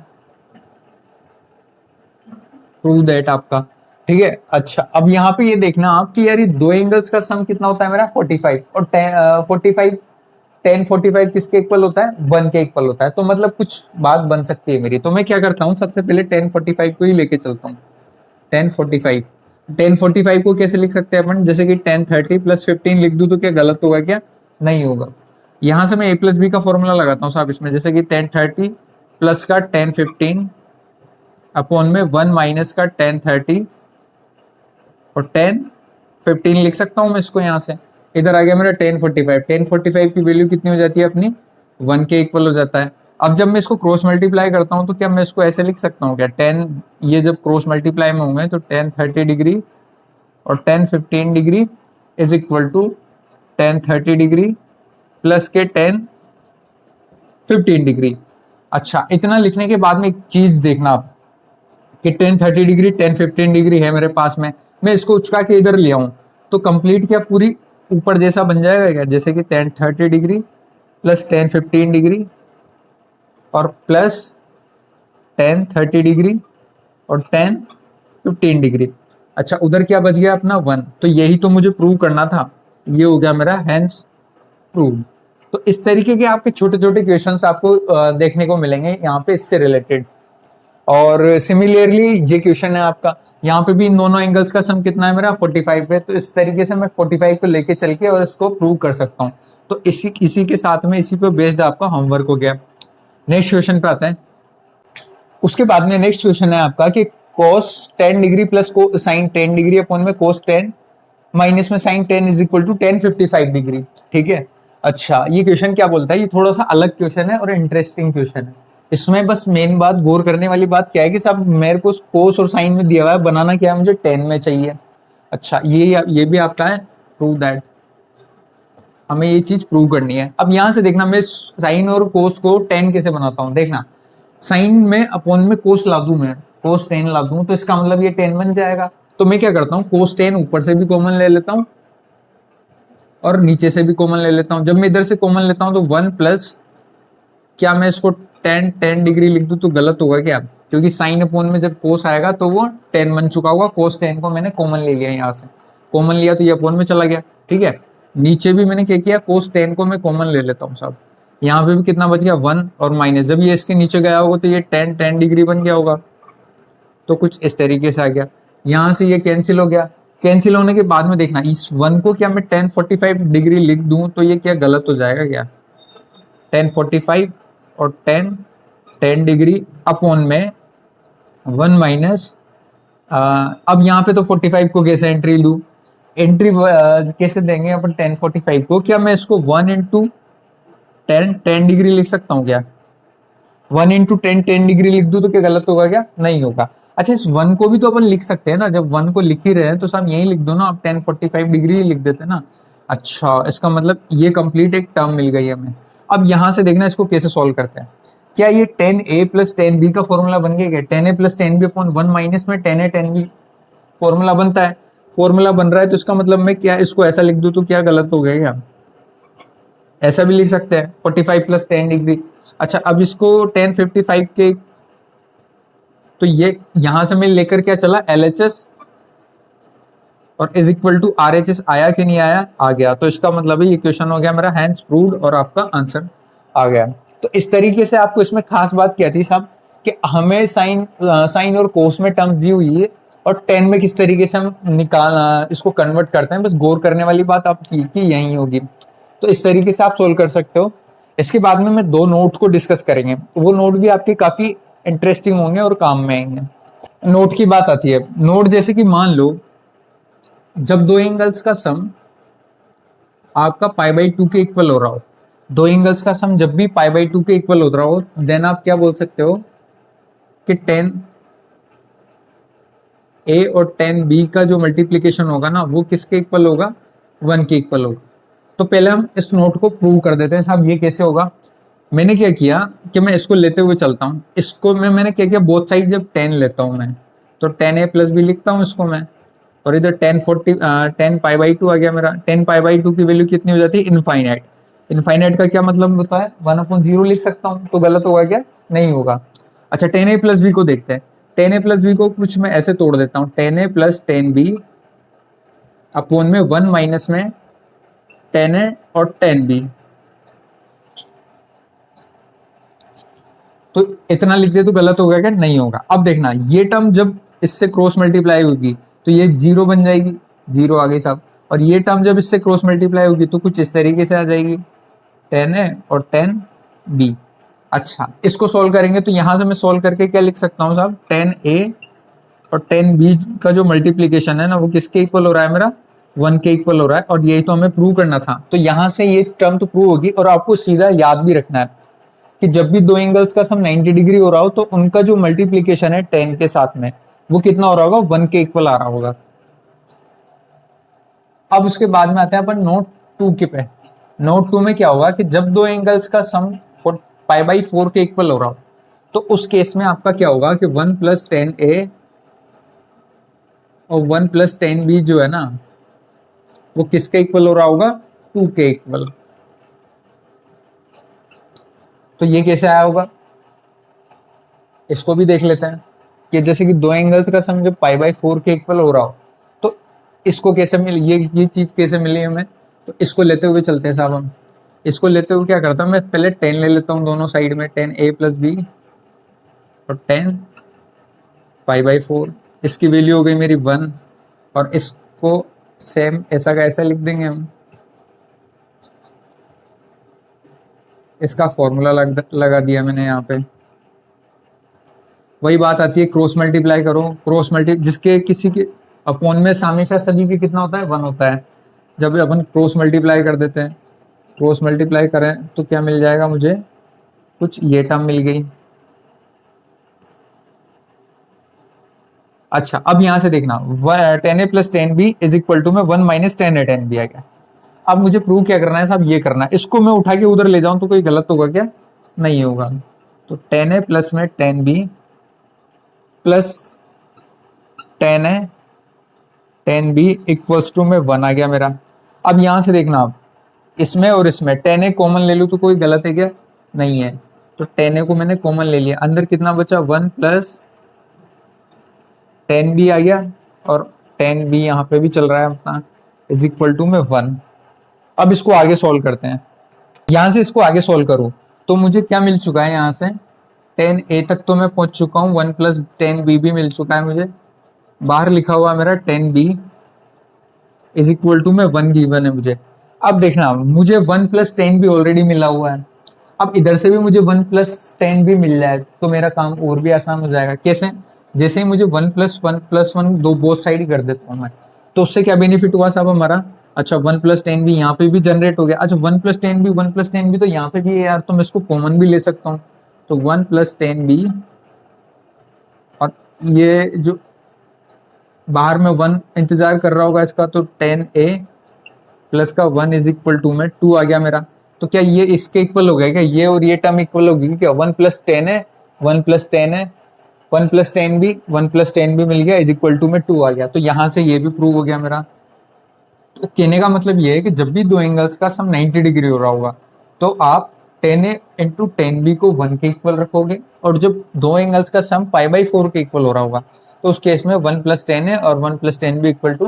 प्रूव दैट आपका। ठीक है, अच्छा अब यहाँ पे ये देखना आप कि यार ये दो एंगल्स का सम कितना होता है मेरा 45, और 45 tan 45 किसके इक्वल होता है, 1 के इक्वल होता है। तो मतलब कुछ बात बन सकती है मेरी। तो मैं क्या करता हूँ, सबसे पहले tan 45 को ही लेके चलता हूँ। tan 45 को कैसे लिख सकते हैं अपन, जैसे कि tan 30 प्लस 15 लिख दूं तो क्या गलत होगा, क्या नहीं होगा। यहां से मैं a प्लस बी का फॉर्मूला लगाता हूँ साहब इसमें, जैसे कि tan 30 प्लस का tan 15 अपॉन में 1 माइनस का tan 30 और tan 15 लिख सकता हूं मैं इसको। यहां से इधर आ गया मेरा tan 45 की वैल्यू कितनी हो जाती है अपनी, 1 के इक्वल हो जाता है। अब जब मैं इसको क्रॉस मल्टीप्लाई करता हूं तो क्या मैं इसको ऐसे लिख सकता हूँ क्या, tan ये जब क्रॉस मल्टीप्लाई में होंगे तो tan 30 डिग्री और tan 15 degree is equal to tan 30 degree plus के tan 15 डिग्री। अच्छा, इतना लिखने के बाद में एक चीज देखना आप कि tan 30 डिग्री tan 15 डिग्री है मेरे पास में, मैं इसको उचका के इधर ले आऊं तो कंप्लीट क्या पूरी ऊपर जैसा बन जाएगा क्या, जैसे कि tan 30 degree plus tan 15 degree और प्लस tan 30 डिग्री और tan 15 डिग्री। अच्छा, उधर क्या बच गया अपना 1, तो यही तो मुझे प्रूव करना था, ये हो गया मेरा हेंस प्रूव। तो इस तरीके के आपके छोटे छोटे क्वेश्चंस आपको देखने को मिलेंगे यहाँ पे इससे रिलेटेड। और सिमिलरली ये क्वेश्चन है आपका, यहाँ पे भी इन दोनों एंगल्स का सम कितना है मेरा 45 है, तो इस तरीके से मैं 45 को लेके चल के और इसको प्रूव कर सकता हूँ। तो इसी के साथ में इसी पे बेस्ड आपका होमवर्क हो गया। नेक्स्ट क्वेश्चन पे आते हैं। उसके बाद में नेक्स्ट क्वेश्चन है आपका कि cos 10 degree plus sine 10 degree upon में cos 10 माइनस में sine 10 is equal to tan 55 degree. ठीक है, अच्छा ये क्वेश्चन क्या बोलता है, ये थोड़ा सा अलग क्वेश्चन है और इंटरेस्टिंग क्वेश्चन है। इसमें बस मेन बात गौर करने वाली बात क्या है कि साहब मेरे को कोस और साइन में दिया हुआ है, बनाना क्या है मुझे 10 में चाहिए। अच्छा, ये भी आपका है, प्रूव दैट, हमें ये चीज प्रूव करनी है। अब यहां से देखना, मैं साइन और कोस को 10 कैसे बनाता हूं। देखना, साइन में अपॉन में कोस ला दूं, मैं कोस 10 ला दूं तो इसका मतलब ये 10 बन जाएगा। तो मैं क्या करता हूँ, कोस 10 ऊपर से भी कॉमन ले लेता हूँ और नीचे से भी कॉमन ले लेता हूँ। जब मैं इधर से कॉमन लेता हूँ तो 1 प्लस, क्या मैं इसको tan डिग्री लिख दूं तो गलत होगा क्या, क्योंकि साइन अपॉन में जब कोस आएगा तो वो 10 बन चुका होगा। कोस 10 को मैंने कॉमन ले लिया, यहाँ से कॉमन लिया तो ये अपॉन में चला गया। ठीक है, नीचे भी मैंने क्या किया, कोस 10 को मैं कॉमन ले लेता हूँ साहब। यहाँ पे भी कितना बच गया 1 और माइनस, जब ये इसके नीचे गया होगा तो ये tan डिग्री बन गया होगा। तो कुछ इस तरीके से आ गया, यहाँ से ये कैंसिल हो गया। कैंसिल होने के बाद में देखना, इस 1 को क्या मैं tan 45 डिग्री लिख दूं तो ये क्या गलत हो जाएगा क्या, tan 45 और tan डिग्री अपॉन में 1 माइनस, अब यहाँ पे तो 45 को कैसे एंट्री लूँ, एंट्री कैसे देंगे अपन tan 45 को, क्या मैं इसको 1 इंटू tan डिग्री लिख सकता हूँ क्या, 1 इंटू tan डिग्री लिख दूँ तो क्या गलत होगा क्या, नहीं होगा। अच्छा, इस 1 को भी तो अपन लिख सकते हैं ना, जब 1 को लिख ही रहे हैं तो साहब यही लिख दो ना, आप tan 45 डिग्री लिख देते ना। अच्छा, इसका मतलब ये कंप्लीट एक टर्म मिल गई हमें। अब यहां से देखना इसको कैसे सॉल्व करते हैं। क्या ये 10a प्लस 10b का फॉर्मूला बन गया क्या? 10a plus 10b upon 1 minus में 10a 10b फॉर्मूला बनता है। फॉर्मूला बन रहा है तो इसका मतलब मैं क्या इसको ऐसा लिख दूं तो क्या गलत हो गया क्या? ऐसा भी लिख सकते हैं 45 प्लस 10 डिग्री। अच्छा अब इसको 1055 के, तो ये यहां से मैं लेकर क्या चला LHS और इज इक्वल टू RHS आया कि नहीं आया? आ गया। तो इसका मतलब है ये क्वेश्चन हो गया मेरा हैंस प्रूव्ड और आपका आंसर आ गया। तो इस तरीके से आपको इसमें खास बात क्या थी साहब कि हमें साइन और कोस में टर्म दी हुई है और 10 में किस तरीके से हम इसको कन्वर्ट करते हैं, बस गौर करने वाली बात आपकी यही होगी। तो इस तरीके से आप सोल्व कर सकते हो। इसके बाद में मैं 2 नोट को डिस्कस करेंगे, वो नोट भी आपके काफी इंटरेस्टिंग होंगे और काम में आएंगे। नोट की बात आती है, नोट जैसे कि मान लो जब 2 एंगल्स का सम आपका π/2 के इक्वल हो रहा हो, 2 एंगल्स का सम जब भी π/2 के इक्वल हो रहा हो, देन आप क्या बोल सकते हो कि 10a और 10b का जो मल्टीप्लीकेशन होगा ना वो किसके इक्वल होगा? 1 के इक्वल होगा। तो पहले हम इस नोट को प्रूव कर देते हैं साहब। ये कैसे होगा? मैंने क्या किया कि मैं इसको लेते हुए चलता हूँ। इसको मैंने क्या किया, बोथ साइड जब 10 लेता हूँ मैं तो 10a प्लस b लिखता हूँ इसको मैं, और इधर 10 π/2 आ गया मेरा। 10 π/2 की वैल्यू कितनी हो जाती है? इनफाइनाइट। इनफाइनाइट का क्या मतलब होता है? 1/0 लिख सकता हूँ। तो गलत होगा क्या? नहीं होगा। अच्छा 10a प्लस b को देखते हैं। 10a प्लस b को कुछ मैं ऐसे तोड़ देता हूँ, 10a प्लस 10b अपोन में 1 माइनस में 10a और 10b, तो इतना लिख दे तो गलत होगा क्या? नहीं होगा। अब देखना ये टर्म जब इससे क्रॉस मल्टीप्लाई होगी तो ये 0 बन जाएगी, 0 आ गई साहब। और ये टर्म जब इससे क्रॉस मल्टीप्लाई होगी तो कुछ इस तरीके से आ जाएगी 10a और 10b। अच्छा इसको सोल्व करेंगे तो यहां से मैं सोल्व करके क्या लिख सकता हूँ साहब? 10a और 10b का जो मल्टीप्लीकेशन है ना वो किसके इक्वल हो रहा है मेरा? 1 के इक्वल हो रहा है। और यही तो हमें प्रूव करना था। तो यहां से ये टर्म तो प्रूव होगी। और आपको सीधा याद भी रखना है कि जब भी 2 एंगल्स का सम 90 डिग्री हो रहा हो तो उनका जो मल्टीप्लीकेशन है 10 के साथ में वो कितना हो रहा होगा? 1 के इक्वल आ रहा होगा। अब उसके बाद में आते हैं अपन नोट 2 के पे। नोट 2 में क्या होगा कि जब 2 एंगल्स का सम π/4 के इक्वल हो रहा हो तो उस केस में आपका क्या होगा कि 1 प्लस 10a और 1 प्लस 10b जो है ना वो किसके इक्वल हो रहा होगा? 2 के इक्वल। तो ये कैसे आया होगा इसको भी देख लेते हैं कि जैसे कि 2 एंगल्स का सम जब π/4 के इक्वल हो रहा हो तो इसको कैसे मिली, ये चीज कैसे मिली हमें? तो इसको लेते हुए चलते हैं साहब हम। इसको लेते हुए क्या करता हूँ मैं, पहले 10 ले लेता हूँ दोनों साइड में, 10a प्लस b और 10 π/4। इसकी वैल्यू हो गई मेरी 1 और इसको सेम ऐसा का ऐसा लिख देंगे हम। इसका फॉर्मूला लगा दिया मैंने यहाँ पे। वही बात आती है क्रॉस मल्टीप्लाई करो, क्रॉस मल्टी जिसके किसी के अपॉन में हमेशा सभी के कितना होता है? 1 होता है। जब अपन क्रॉस मल्टीप्लाई कर देते हैं, क्रॉस मल्टीप्लाई करें तो क्या मिल जाएगा मुझे? कुछ ये टर्म मिल गई। अच्छा अब यहां से देखना 10a plus 10b is equal to में 1 माइनस 10a 10b आ गया। अब मुझे प्रूव क्या करना है साहब? ये करना है। इसको मैं उठा के उधर ले जाऊं तो कोई गलत होगा क्या? नहीं होगा। तो 10a प्लस में 10b plus 10a 10b equals to में 1 आ गया मेरा। अब यहां से देखना आप, इसमें और इसमें 10a कॉमन ले लूं तो कोई गलत है क्या? नहीं है। तो 10a को मैंने कॉमन ले लिया, अंदर कितना बचा? 1 प्लस 10b आ गया और 10b यहाँ पे भी चल रहा है अपना, इज इक्वल टू में 1। अब इसको आगे सॉल्व करते हैं। यहां से इसको आगे सॉल्व करूं तो मुझे क्या मिल चुका है? यहां से 10a तक तो मैं पहुंच चुका हूं, 1 प्लस 10b भी मिल चुका है मुझे। बाहर लिखा हुआ मेरा 10b इज इक्वल टू में 1 गिवन है मुझे। अब देखना मुझे 1 प्लस 10b ऑलरेडी मिला हुआ है। अब इधर से भी मुझे 1 प्लस 10b मिल जाए तो मेरा काम और भी आसान हो जाएगा। कैसे? जैसे ही मुझे 1 प्लस 1 दो बोथ साइड ही कर देता हूँ मैं, तो उससे क्या बेनिफिट हुआ साहब हमारा? अच्छा 1 प्लस 10b यहाँ पे भी जनरेट हो गया। अच्छा 1 प्लस 10b तो यहाँ पे भी है यार, तो मैं इसको कॉमन भी ले सकता हूँ। तो 1 प्लस 10b और ये जो बाहर में 1 इंतजार कर रहा होगा इसका, तो 10a प्लस का 1 इज इक्वल टू में 2 आ गया मेरा। तो क्या ये इसके इक्वल हो गया क्या, ये और ये टर्म इक्वल होगी क्या, 1+10 है, 1+10 है, 1+10 भी, 1+10 भी मिल गया, इज इक्वल टू में 2 आ गया। तो यहाँ से ये भी प्रूव हो गया मेरा। तो कहने का मतलब ये है कि जब भी दो एंगल्स का सम 90 डिग्री हो रहा होगा तो आप 10a इंटू 10b को 1 के इक्वल रखोगे, और जब दो एंगल्स का सम π/4 के इक्वल हो रहा होगा तो उस केस में 1+10a और 1+10b इक्वल टू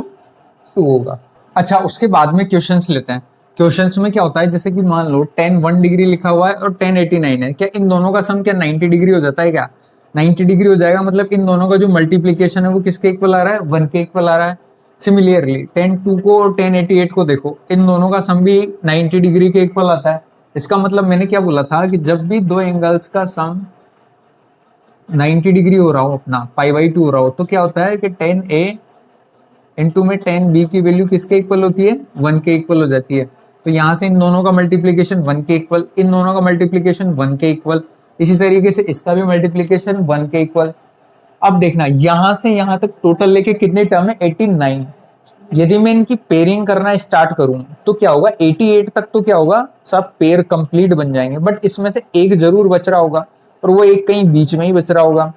2 होगा। अच्छा, उसके बाद में क्वेश्चंस लेते हैं। क्वेश्चंस में क्या होता है, जैसे कि मान लो 10 1 डिग्री लिखा हुआ है और 10 89 है, क्या इन दोनों का सम क्या 90 डिग्री हो जाता है क्या? 90 डिग्री हो जाएगा, मतलब इन दोनों का जो मल्टीप्लीकेशन है वो किसके इक्वल आ रहा है, 1 के इक्वल आ रहा है। सिमिलरली 10 2 को और 10 88 को देखो, इन दोनों का सम भी 90 डिग्री के इक्वल आता है। इसका मतलब मैंने क्या बोला था कि जब भी दो एंगल्स का सम 90 डिग्री हो रहा हो, अपना π/2 हो रहा हो, तो क्या होता है कि 10a इंटू में 10b की वैल्यू किसके इक्वल होती है, 1 के इक्वल हो जाती है। तो यहाँ से इन दोनों का मल्टीप्लीकेशन 1 के इक्वल, इन दोनों का मल्टीप्लीकेशन 1 के इक्वल, इसी तरीके से इसका भी मल्टीप्लीकेशन 1 के इक्वल। अब देखना यहाँ से यहाँ तक टोटल लेके कितने टर्म है, 89। यदि मैं इनकी पेयरिंग करना स्टार्ट करूं तो क्या होगा, 88 तक तो क्या होगा, सब पेयर कंप्लीट बन जाएंगे, बट इसमें से एक जरूर बच रहा होगा, और वो एक कहीं बीच में ही बच रहा होगा।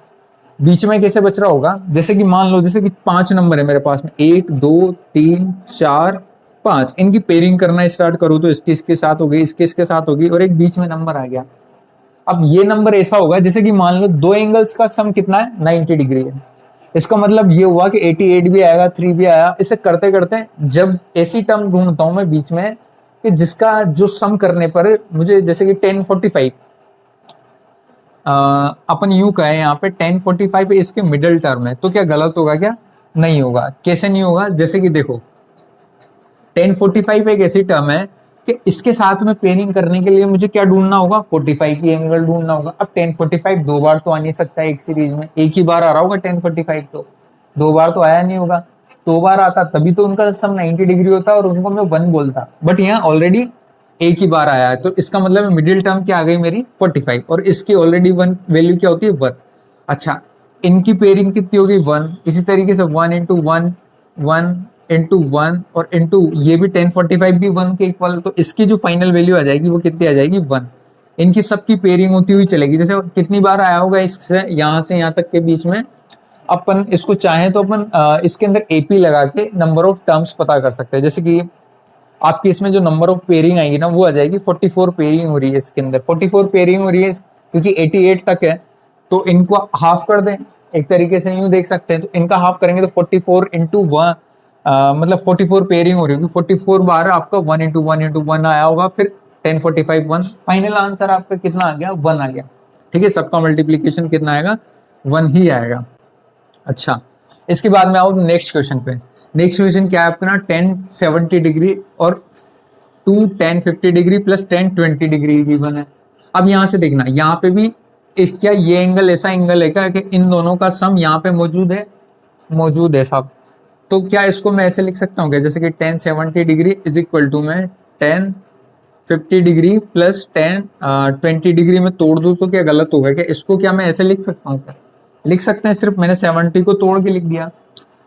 बीच में कैसे बच रहा होगा, जैसे कि मान लो जैसे कि 5 नंबर है मेरे पास में, 1 2 3 4 5, इनकी पेयरिंग करना स्टार्ट करूं तो इसके इसके साथ हो गई, इसके इसके साथ होगी, और एक बीच में नंबर आ गया। अब ये नंबर ऐसा होगा जैसे कि मान लो दो एंगल्स का सम कितना है, 90 डिग्री है। इसका मतलब ये हुआ कि 88 भी आएगा, 3 भी आया। इसे करते करते जब ऐसी टर्म ढूंढता हूं मैं बीच में कि जिसका जो सम करने पर मुझे, जैसे कि 1045, अपन यूं कहें यहाँ पे 1045 इसके मिडिल टर्म है, तो क्या गलत होगा क्या? नहीं होगा। कैसे नहीं होगा, जैसे कि देखो 1045 एक ऐसी टर्म है कि इसके साथ में पेयरिंग करने के लिए मुझे क्या ढूंढना होगा, 45 की एंगल ढूंढना होगा। अब 1045 दो बार तो आ नहीं सकता एक सीरीज में, एक ही बार आ रहा होगा 1045, तो दो बार तो आया नहीं होगा। दो बार आता तभी तो उनका सम 90 डिग्री होता और उनको मैं 1 बोलता, बट यहाँ ऑलरेडी एक ही बार आया है, तो इसका मतलब मिडिल टर्म क्या आ गई मेरी, 45, और इसकी ऑलरेडी 1 वैल्यू क्या होती है, 1। अच्छा, इनकी पेयरिंग कितनी होगी, 1। इसी तरीके से 1 इंटू 1, 1 इंटू 1, और इंटू ये भी 1045 भी 1 के इक्वल, तो इसकी जो फाइनल वैल्यू आ जाएगी वो कितनी आ जाएगी, 1। इनकी सबकी पेयरिंग होती हुई चलेगी। जैसे कितनी बार आया होगा इससे यहाँ तक के बीच में, अपन इसको चाहें तो अपन इसके अंदर एपी लगा के नंबर ऑफ टर्म्स पता कर सकते हैं। जैसे कि आपकी इसमें जो नंबर ऑफ पेयरिंग आएगी ना, वो आ जाएगी 44 पेयरिंग हो रही है इसके अंदर, 44 पेयरिंग हो रही है क्योंकि 88 तक है, तो इनको हाफ कर दें, एक तरीके से यूं देख सकते हैं। तो इनका हाफ करेंगे तो 44 इंटू 1, मतलब 44 पेयरिंग हो रही होगी, 44 बार आपका 1 इंटू 1 इंटू 1 आया होगा, फिर 1045 1, फाइनल आंसर आपका कितना आ गया, 1 आ गया। ठीक है, सबका मल्टीप्लीकेशन कितना आएगा, 1 ही आएगा। अच्छा, इसके बाद में आओ नेक्स्ट क्वेश्चन पे। नेक्स्ट क्वेश्चन क्या है आपका ना, 10 70 डिग्री और 2 10 50 डिग्री प्लस 10 20 डिग्री गिवन है। अब यहाँ से देखना, यहाँ पे भी क्या ये एंगल ऐसा एंगल है क्या कि इन दोनों का सम यहाँ पे मौजूद है, मौजूद है सब। तो क्या इसको मैं ऐसे लिख सकता हूँ क्या, जैसे कि 10 70 डिग्री इज इक्वल टू में 10 50 डिग्री प्लस 10 20 डिग्री में तोड़ दूं तो क्या गलत होगा क्या? इसको क्या मैं ऐसे लिख सकता हूँ क्या? लिख सकते हैं, सिर्फ मैंने 70 को तोड़ के लिख दिया।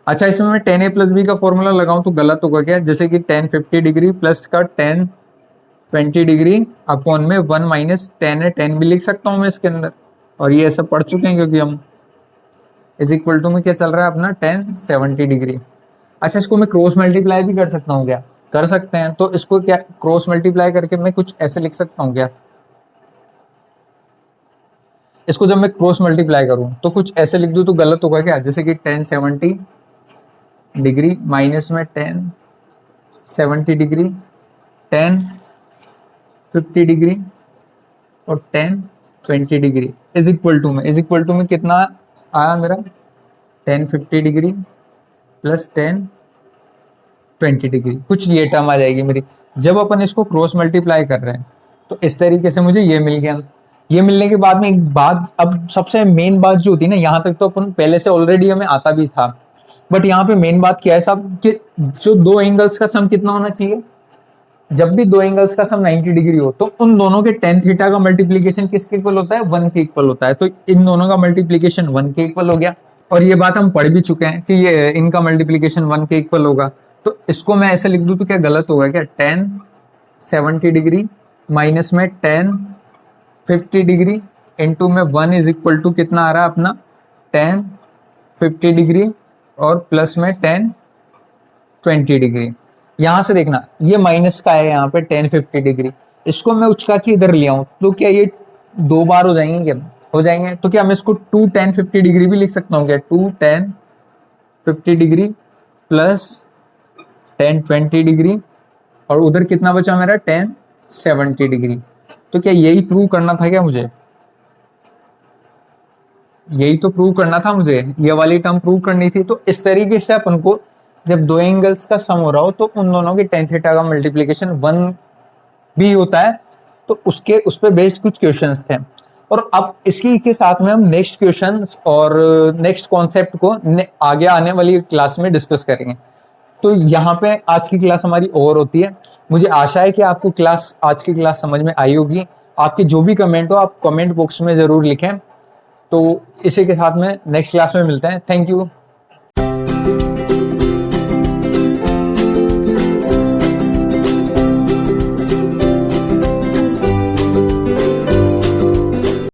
अच्छा, इसमें मैं 10a प्लस बी का फॉर्मूला लगाऊं तो गलत होगा क्या? जैसे कि 10 50 डिग्री प्लस का 10 20 डिग्री अपॉन में 1 माइनस 10 है, 10 भी लिख सकता हूँ मैं इसके अंदर, और ये ऐसा पढ़ चुके हैं क्योंकि हम इज इक्वल टू में क्या चल रहा है अपना 10 70 डिग्री। अच्छा, इसको मैं क्रॉस मल्टीप्लाई भी कर सकता हूँ क्या? कर सकते हैं। तो इसको क्या क्रॉस मल्टीप्लाई करके मैं कुछ ऐसे लिख सकता हूँ क्या? इसको जब मैं क्रॉस मल्टीप्लाई करूं तो कुछ ऐसे लिख दूं तो गलत होगा क्या? जैसे कि 10 70 डिग्री माइनस में 10 70 डिग्री, 10 50 डिग्री और 10 20 डिग्री इज इक्वल टू में कितना आया मेरा, 10 50 डिग्री प्लस 10 20 डिग्री, कुछ ये टर्म आ जाएगी मेरी। जब अपन इसको क्रॉस मल्टीप्लाई कर रहे हैं तो इस तरीके से मुझे ये मिल गया। ये मिलने के बाद में एक बात, अब सबसे मेन बात जो होती है ना, यहाँ तक तो अपन पहले से ऑलरेडी हमें आता भी था, बट यहाँ पे मेन बात क्या है साहब कि जो दो एंगल्स का सम कितना होना चाहिए, जब भी दो एंगल्स का सम 90 डिग्री हो तो उन दोनों के टेन थीटा का मल्टीप्लीकेशन किसके इक्वल होता है, 1 के इक्वल होता है। तो इन दोनों का मल्टीप्लीकेशन 1 के इक्वल हो गया, और ये बात हम पढ़ भी चुके हैं कि ये इनका मल्टीप्लीकेशन 1 के इक्वल होगा। तो इसको मैं ऐसे लिख दूं तो क्या गलत होगा क्या, 10 70 डिग्री माइनस में टेन 50 डिग्री इंटू में 1 इज इक्वल टू कितना आ रहा है अपना टेन 50 डिग्री और प्लस में टेन 20 डिग्री। यहां से देखना ये माइनस का है यहाँ पे टेन 50 डिग्री, इसको मैं उचका के इधर ले आऊं तो क्या ये 2 बार हो जाएंगे? क्या हो जाएंगे? तो क्या मैं इसको 2 10 50 डिग्री भी लिख सकता हूँ क्या? 2 10 50 डिग्री प्लस 10 20 डिग्री और उधर कितना बचा मेरा 10 70 डिग्री। तो क्या यही प्रूव करना था क्या मुझे? यही तो प्रूव करना था मुझे, ये वाली टर्म प्रूव करनी थी। तो इस तरीके से अपन को जब दो एंगल्स का सम हो रहा हो तो उन दोनों के टेन थीटा का मल्टीप्लीकेशन 1 भी होता है। तो उसके उस पे बेस्ड कुछ क्वेश्चंस थे और अब इसी के साथ में हम नेक्स्ट क्वेश्चंस और नेक्स्ट कॉन्सेप्ट को आगे आने वाली क्लास में डिस्कस करेंगे। तो यहाँ पे आज की क्लास हमारी ओवर होती है। मुझे आशा है कि आपको आज की क्लास समझ में आई होगी। आपके जो भी कमेंट हो आप कमेंट बॉक्स में जरूर लिखें। तो इसी के साथ में नेक्स्ट क्लास में मिलते हैं। Thank you.